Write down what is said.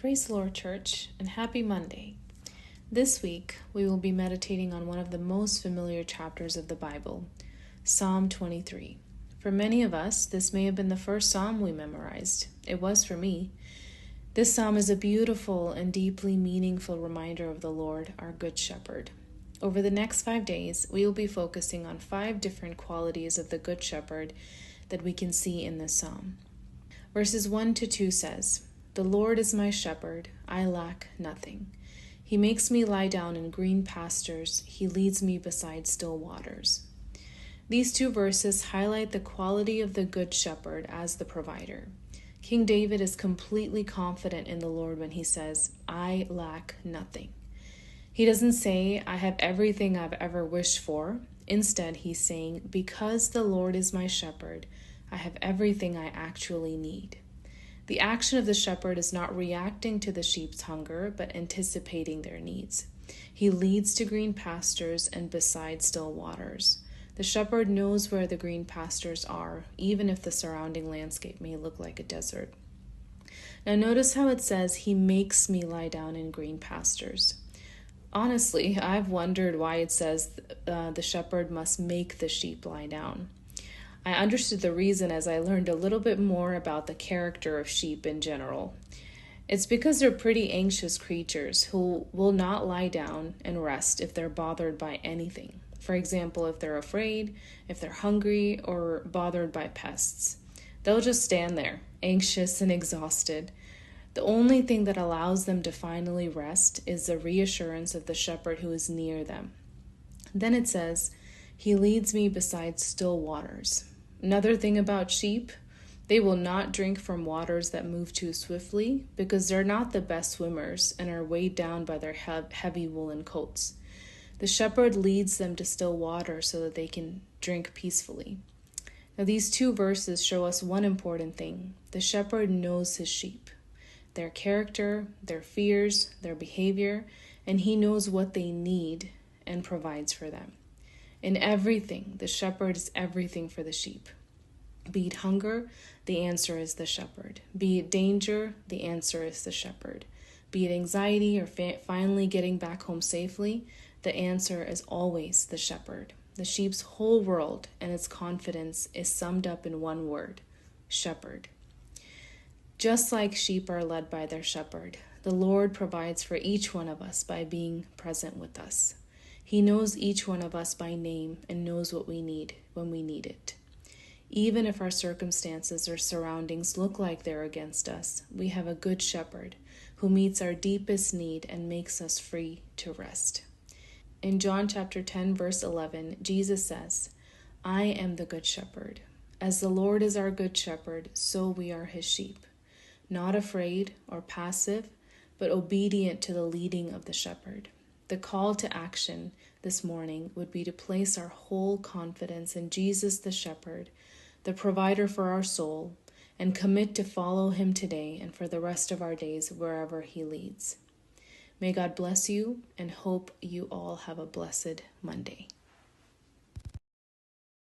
Praise the Lord, Church, and happy Monday. This week, we will be meditating on one of the most familiar chapters of the Bible, Psalm 23. For many of us, this may have been the first psalm we memorized. It was for me. This psalm is a beautiful and deeply meaningful reminder of the Lord, our Good Shepherd. Over the next 5 days, we will be focusing on 5 different qualities of the Good Shepherd that we can see in this psalm. Verses 1 to 2 says, "The Lord is my shepherd, I lack nothing. He makes me lie down in green pastures. He leads me beside still waters." These 2 verses highlight the quality of the Good Shepherd as the provider. King David is completely confident in the Lord when he says, "I lack nothing." He doesn't say, "I have everything I've ever wished for." Instead, he's saying, "Because the Lord is my shepherd, I have everything I actually need." The action of the shepherd is not reacting to the sheep's hunger, but anticipating their needs. He leads to green pastures and beside still waters. The shepherd knows where the green pastures are, even if the surrounding landscape may look like a desert. Now notice how it says, "He makes me lie down in green pastures." Honestly, I've wondered why it says the shepherd must make the sheep lie down. I understood the reason as I learned a little bit more about the character of sheep in general. It's because they're pretty anxious creatures who will not lie down and rest if they're bothered by anything. For example, if they're afraid, if they're hungry, or bothered by pests. They'll just stand there, anxious and exhausted. The only thing that allows them to finally rest is the reassurance of the shepherd who is near them. Then it says, "He leads me beside still waters." Another thing about sheep, they will not drink from waters that move too swiftly because they're not the best swimmers and are weighed down by their heavy woolen coats. The shepherd leads them to still water so that they can drink peacefully. Now, these 2 verses show us one important thing. The shepherd knows his sheep, their character, their fears, their behavior, and he knows what they need and provides for them. In everything, the shepherd is everything for the sheep. Be it hunger, the answer is the shepherd. Be it danger, the answer is the shepherd. Be it anxiety or finally getting back home safely, the answer is always the shepherd. The sheep's whole world and its confidence is summed up in one word: shepherd. Just like sheep are led by their shepherd, the Lord provides for each one of us by being present with us. He knows each one of us by name and knows what we need when we need it. Even if our circumstances or surroundings look like they're against us, we have a good shepherd who meets our deepest need and makes us free to rest. In John chapter 10, verse 11, Jesus says, "I am the good shepherd. As the Lord is our good shepherd, so we are his sheep. Not afraid or passive, but obedient to the leading of the shepherd." The call to action this morning would be to place our whole confidence in Jesus the shepherd, the provider for our soul, and commit to follow him today and for the rest of our days wherever he leads. May God bless you and hope you all have a blessed Monday.